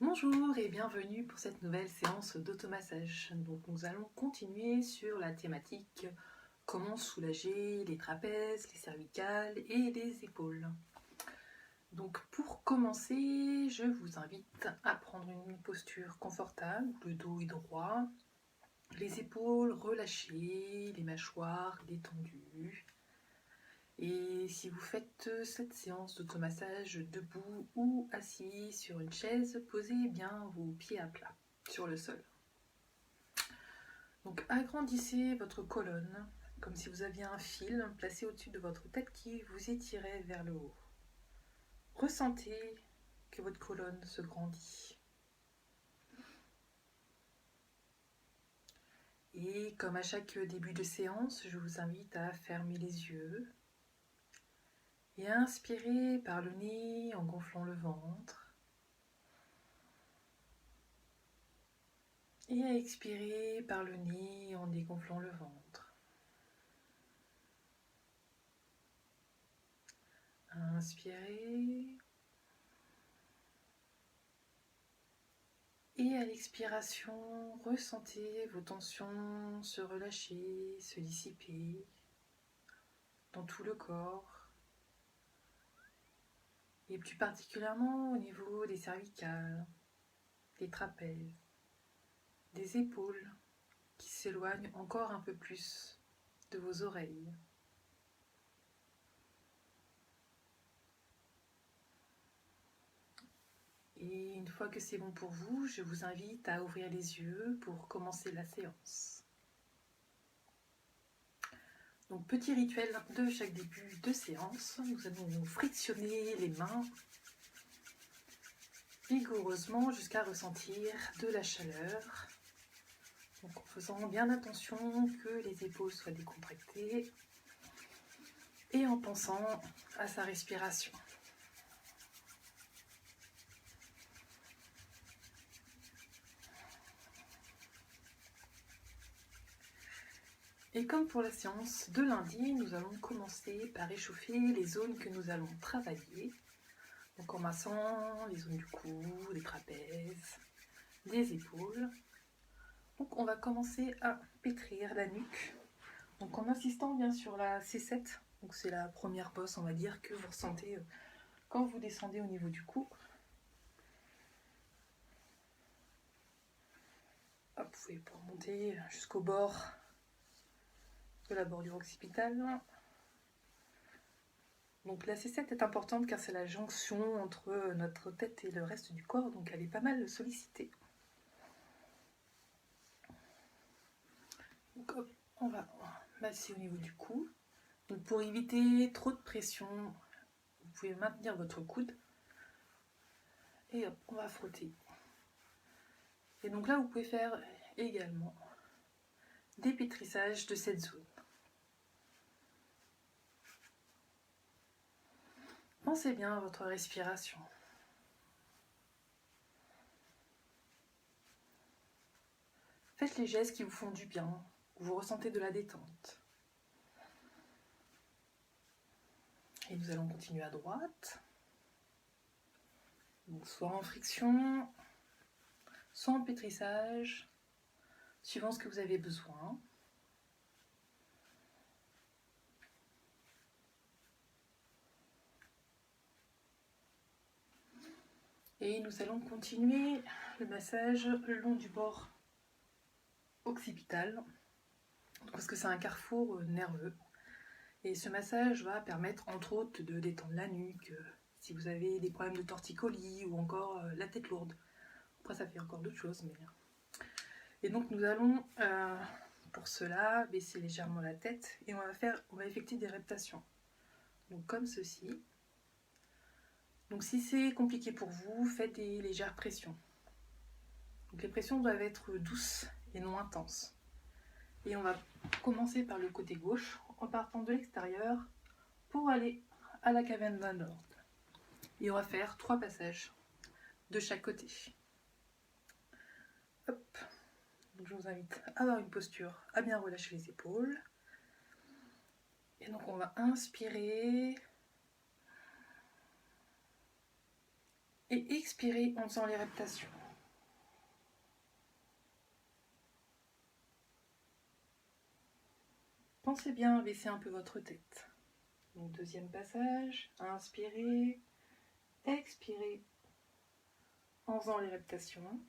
Bonjour et bienvenue pour cette nouvelle séance d'automassage. Donc nous allons continuer sur la thématique comment soulager les trapèzes, les cervicales et les épaules. Donc pour commencer, je vous invite à prendre une posture confortable, le dos est droit, les épaules relâchées, les mâchoires détendues. Et si vous faites cette séance d'automassage debout ou assis sur une chaise, posez bien vos pieds à plat sur le sol. Donc agrandissez votre colonne comme si vous aviez un fil placé au-dessus de votre tête qui vous étirait vers le haut. Ressentez que votre colonne se grandit. Et comme à chaque début de séance, je vous invite à fermer les yeux et à inspirer par le nez en gonflant le ventre. Et à expirer par le nez en dégonflant le ventre. Inspirez. Et à l'expiration, ressentez vos tensions se relâcher, se dissiper dans tout le corps. Et plus particulièrement au niveau des cervicales, des trapèzes, des épaules qui s'éloignent encore un peu plus de vos oreilles. Et une fois que c'est bon pour vous, je vous invite à ouvrir les yeux pour commencer la séance. Donc petit rituel de chaque début de séance, nous allons nous frictionner les mains vigoureusement jusqu'à ressentir de la chaleur. Donc en faisant bien attention que les épaules soient décontractées et en pensant à sa respiration. Et comme pour la séance de lundi, nous allons commencer par échauffer les zones que nous allons travailler. Donc en massant les zones du cou, des trapèzes, des épaules. Donc on va commencer à pétrir la nuque. Donc en insistant bien sur la C7, donc c'est la première bosse on va dire que vous ressentez quand vous descendez au niveau du cou. Hop, vous pouvez remonter jusqu'au bord de la bordure occipitale. Donc la C7 est importante car c'est la jonction entre notre tête et le reste du corps, donc elle est pas mal sollicitée. Donc hop, on va masser au niveau du cou. Donc pour éviter trop de pression, vous pouvez maintenir votre coude. Et hop, on va frotter. Et donc là, vous pouvez faire également des pétrissages de cette zone. Pensez bien à votre respiration. Faites les gestes qui vous font du bien, où vous ressentez de la détente. Et nous allons continuer à droite. Donc soit en friction, soit en pétrissage, suivant ce que vous avez besoin. Et nous allons continuer le massage le long du bord occipital, parce que c'est un carrefour nerveux. Et ce massage va permettre entre autres de détendre la nuque, si vous avez des problèmes de torticolis ou encore la tête lourde. Après ça fait encore d'autres choses. Et donc nous allons pour cela baisser légèrement la tête et on va effectuer des reptations. Donc comme ceci. Donc si c'est compliqué pour vous, faites des légères pressions. Donc les pressions doivent être douces et non intenses. Et on va commencer par le côté gauche en partant de l'extérieur pour aller à la caverne Van Noort. Et on va faire 3 passages de chaque côté. Hop. Donc je vous invite à avoir une posture, à bien relâcher les épaules. Et donc on va inspirer. Et expirez en faisant les répétitions. Pensez bien à baisser un peu votre tête. Donc, deuxième passage, inspirez, expirez en faisant les répétitions.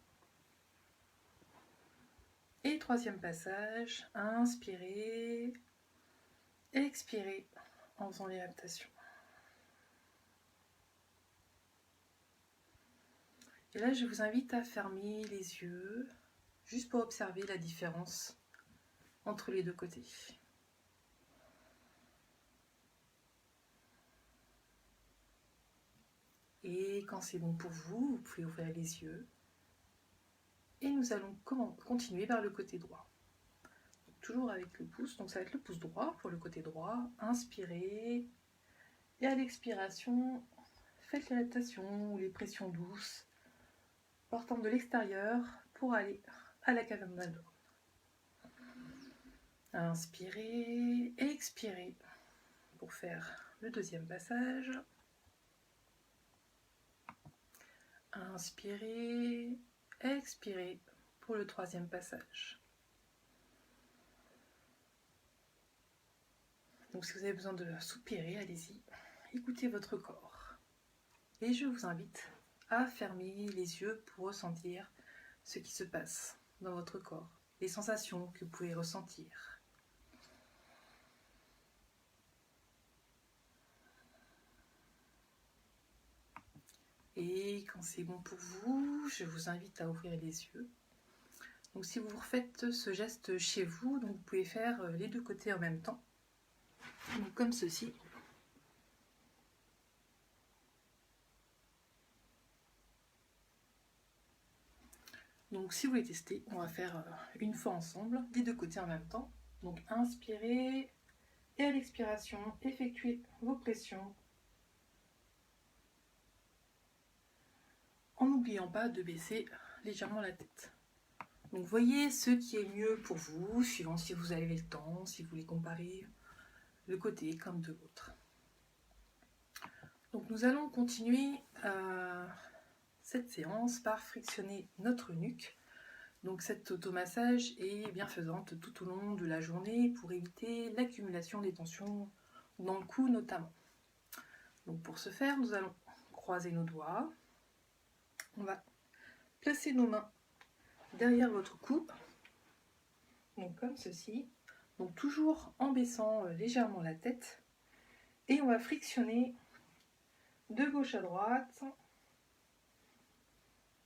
Et troisième passage, inspirez, expirez en faisant les répétitions. Et là, je vous invite à fermer les yeux, juste pour observer la différence entre les deux côtés. Et quand c'est bon pour vous, vous pouvez ouvrir les yeux. Et nous allons continuer vers le côté droit. Donc, toujours avec le pouce, donc ça va être le pouce droit pour le côté droit. Inspirez. Et à l'expiration, faites les répétitions ou les pressions douces, partant de l'extérieur pour aller à la caverne d'Albert. Inspirez, expirez pour faire le deuxième passage. Inspirez, expirez pour le troisième passage. Donc si vous avez besoin de soupirer, allez-y, écoutez votre corps. Et je vous invite à fermer les yeux pour ressentir ce qui se passe dans votre corps, les sensations que vous pouvez ressentir. Et quand c'est bon pour vous, je vous invite à ouvrir les yeux. Donc si vous refaites ce geste chez vous, donc vous pouvez faire les deux côtés en même temps. Donc comme ceci. Donc si vous voulez tester, on va faire une fois ensemble, les deux côtés en même temps. Donc inspirez et à l'expiration, effectuez vos pressions en n'oubliant pas de baisser légèrement la tête. Donc voyez ce qui est mieux pour vous, suivant si vous avez le temps, si vous voulez comparer le côté comme de l'autre. Donc nous allons continuer cette séance par frictionner notre nuque. Donc cet automassage est bienfaisante tout au long de la journée pour éviter l'accumulation des tensions dans le cou notamment. Donc pour ce faire, nous allons croiser nos doigts. On va placer nos mains derrière votre cou, donc comme ceci. Donc toujours en baissant légèrement la tête. Et on va frictionner de gauche à droite.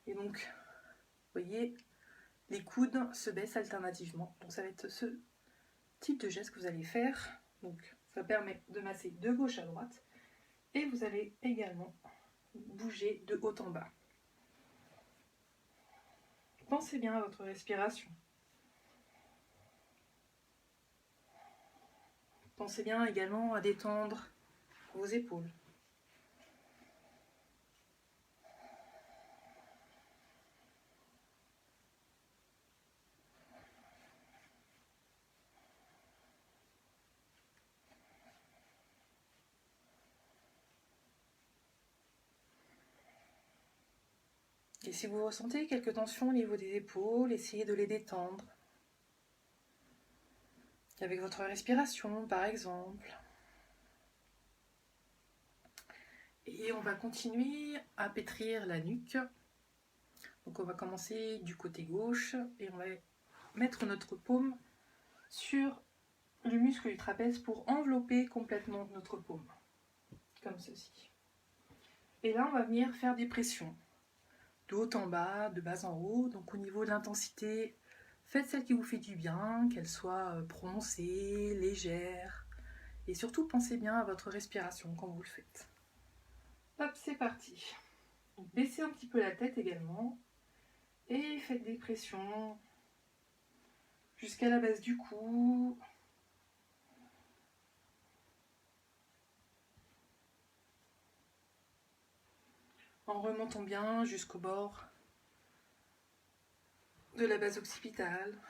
Et donc, vous voyez, les coudes se baissent alternativement. Donc ça va être ce type de geste que vous allez faire. Donc ça permet de masser de gauche à droite. Et vous allez également bouger de haut en bas. Pensez bien à votre respiration. Pensez bien également à détendre vos épaules. Et si vous ressentez quelques tensions au niveau des épaules, essayez de les détendre. Avec votre respiration, par exemple. Et on va continuer à pétrir la nuque. Donc on va commencer du côté gauche et on va mettre notre paume sur le muscle du trapèze pour envelopper complètement notre paume. Comme ceci. Et là, on va venir faire des pressions. De haut en bas, de bas en haut. Donc au niveau de l'intensité, faites celle qui vous fait du bien, qu'elle soit prononcée, légère. Et surtout, pensez bien à votre respiration quand vous le faites. Hop, c'est parti. Donc, baissez un petit peu la tête également. Et faites des pressions jusqu'à la base du cou. En remontant bien jusqu'au bord de la base occipitale.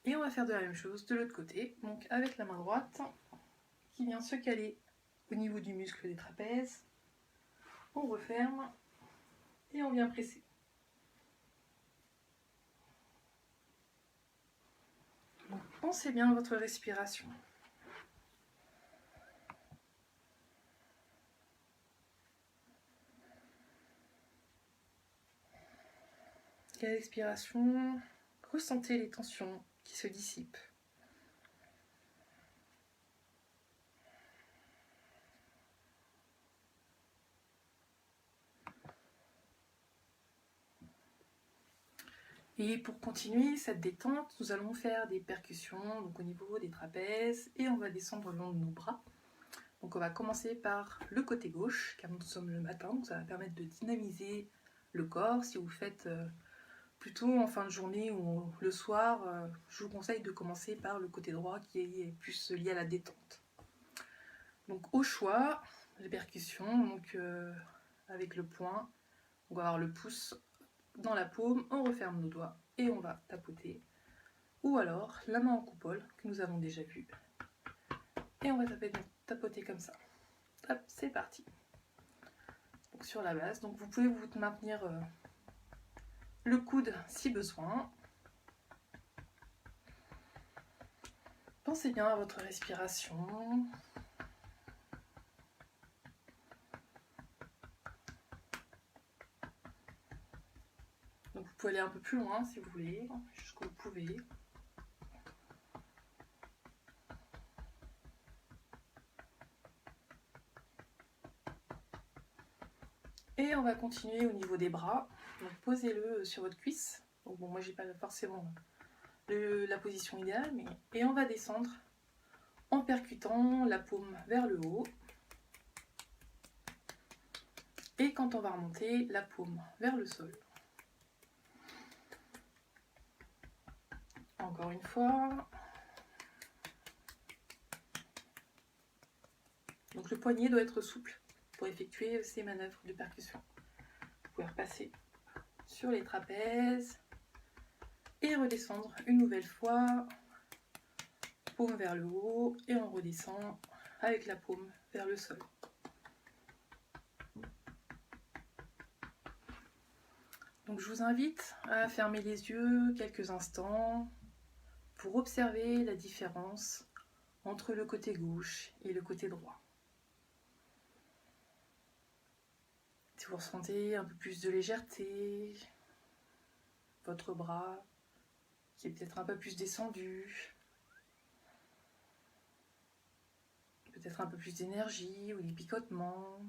Et on va faire de la même chose de l'autre côté, donc avec la main droite qui vient se caler au niveau du muscle des trapèzes. On referme et on vient presser. Donc, pensez bien à votre respiration. Et à l'expiration, ressentez les tensions qui se dissipent. Et pour continuer cette détente, nous allons faire des percussions donc au niveau des trapèzes et on va descendre le long de nos bras. Donc on va commencer par le côté gauche, car nous sommes le matin, donc ça va permettre de dynamiser le corps. Si vous faites plutôt en fin de journée ou le soir, je vous conseille de commencer par le côté droit qui est plus lié à la détente. Donc au choix, les percussions, donc avec le poing, on va avoir le pouce dans la paume, on referme nos doigts et on va tapoter. Ou alors la main en coupole, que nous avons déjà vu. Et on va tapoter comme ça. Hop, c'est parti. Donc sur la base, donc vous pouvez vous maintenir le coude si besoin. Pensez bien à votre respiration. Donc vous pouvez aller un peu plus loin si vous voulez, jusqu'où vous pouvez. Et on va continuer au niveau des bras. Donc posez-le sur votre cuisse. Donc bon, moi j'ai pas forcément la position idéale, mais et on va descendre en percutant la paume vers le haut. Et quand on va remonter, la paume vers le sol. Encore une fois. Donc le poignet doit être souple pour effectuer ces manœuvres de percussion. Vous pouvez repasser sur les trapèzes et redescendre une nouvelle fois, paume vers le haut et on redescend avec la paume vers le sol. Donc je vous invite à fermer les yeux quelques instants pour observer la différence entre le côté gauche et le côté droit. Si vous ressentez un peu plus de légèreté, votre bras qui est peut-être un peu plus descendu, peut-être un peu plus d'énergie ou des picotements.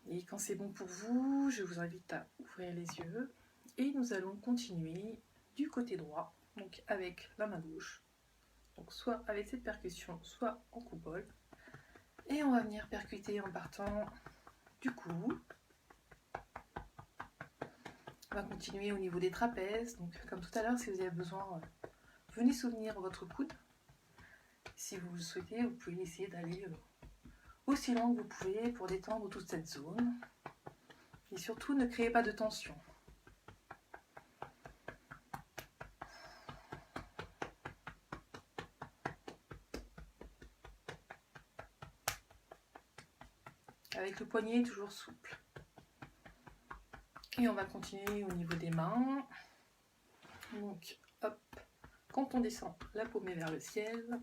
Et quand c'est bon pour vous, je vous invite à ouvrir les yeux et nous allons continuer du côté droit, donc avec la main gauche. Donc soit avec cette percussion, soit en coupole. Et on va venir percuter en partant du cou. On va continuer au niveau des trapèzes. Donc comme tout à l'heure, si vous avez besoin, venez soutenir votre coude. Si vous le souhaitez, vous pouvez essayer d'aller aussi loin que vous pouvez pour détendre toute cette zone. Et surtout, ne créez pas de tension. Avec le poignet toujours souple. Et on va continuer au niveau des mains. Donc, hop, quand on descend, la paume est vers le ciel.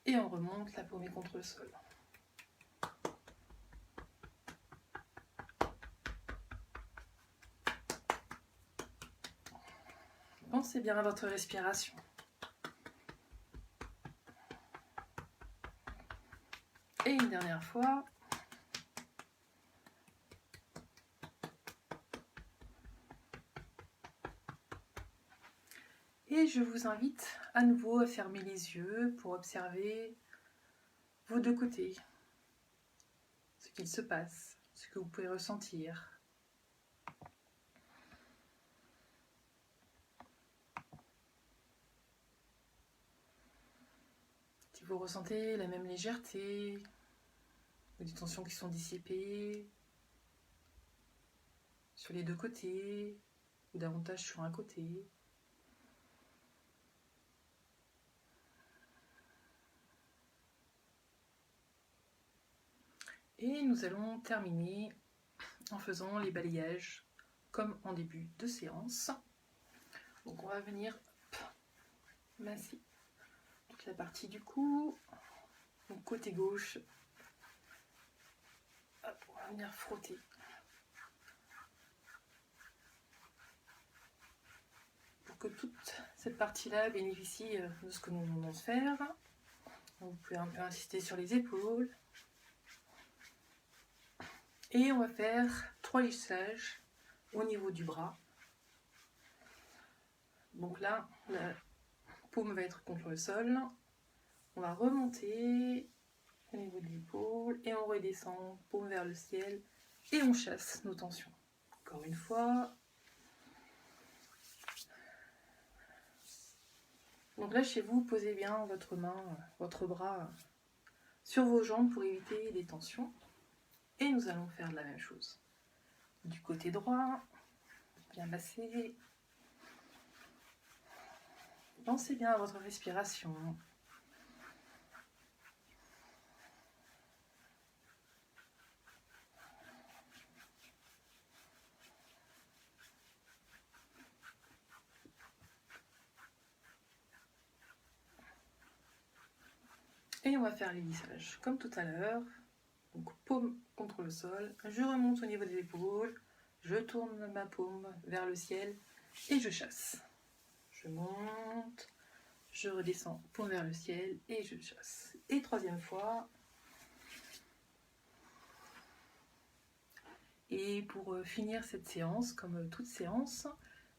Et on remonte, la paume est contre le sol. Pensez bien à votre respiration. Et une dernière fois. Et je vous invite à nouveau à fermer les yeux pour observer vos deux côtés, ce qu'il se passe, ce que vous pouvez ressentir. Si vous ressentez la même légèreté, des tensions qui sont dissipées sur les deux côtés ou davantage sur un côté. Et nous allons terminer en faisant les balayages comme en début de séance. Donc on va venir masser toute la partie du cou, donc côté gauche. Hop, on va venir frotter pour que toute cette partie-là bénéficie de ce que nous venons de faire. Donc, vous pouvez un peu insister sur les épaules. Et on va faire 3 lissages au niveau du bras. Donc là, la paume va être contre le sol. On va remonter au niveau de l'épaule et on redescend, paume vers le ciel. Et on chasse nos tensions. Encore une fois. Donc là, chez vous, posez bien votre main, votre bras sur vos jambes pour éviter les tensions. Et nous allons faire la même chose. Du côté droit, bien masser. Pensez bien à votre respiration. Et on va faire les lissages comme tout à l'heure. Donc paume contre le sol, je remonte au niveau des épaules, je tourne ma paume vers le ciel et je chasse. Je monte, je redescends, paume vers le ciel et je chasse. Et troisième fois. Et pour finir cette séance, comme toute séance,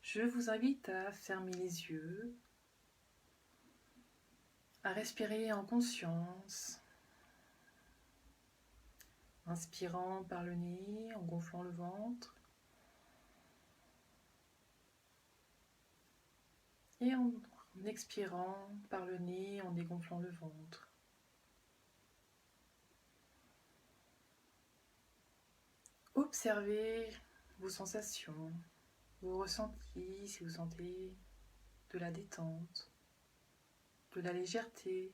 je vous invite à fermer les yeux, à respirer en conscience. Inspirant par le nez, en gonflant le ventre. Et en expirant par le nez, en dégonflant le ventre. Observez vos sensations, vos ressentis, si vous sentez de la détente, de la légèreté,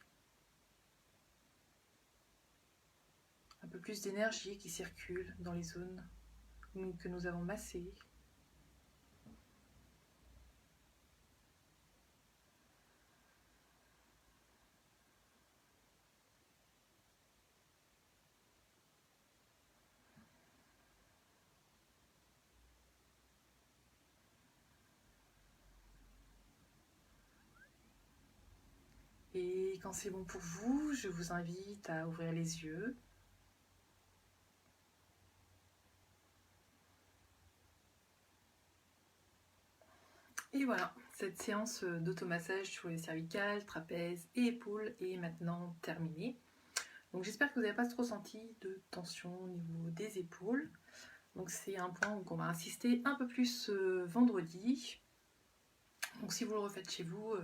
un peu plus d'énergie qui circule dans les zones que nous avons massées. Et quand c'est bon pour vous, je vous invite à ouvrir les yeux. Et voilà, cette séance d'automassage sur les cervicales, trapèzes et épaules est maintenant terminée. Donc j'espère que vous n'avez pas trop senti de tension au niveau des épaules. Donc c'est un point où on va insister un peu plus vendredi. Donc si vous le refaites chez vous,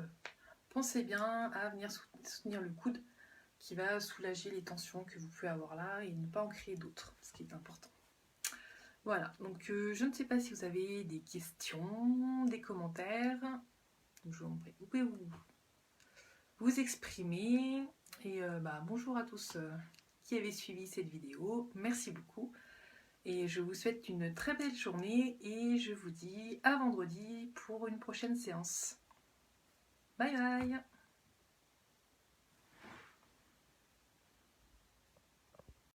pensez bien à venir soutenir le coude qui va soulager les tensions que vous pouvez avoir là et ne pas en créer d'autres, ce qui est important. Voilà, donc je ne sais pas si vous avez des questions, des commentaires. Donc, vous pouvez vous exprimer. Et bonjour à tous qui avez suivi cette vidéo. Merci beaucoup. Et je vous souhaite une très belle journée et je vous dis à vendredi pour une prochaine séance. Bye bye!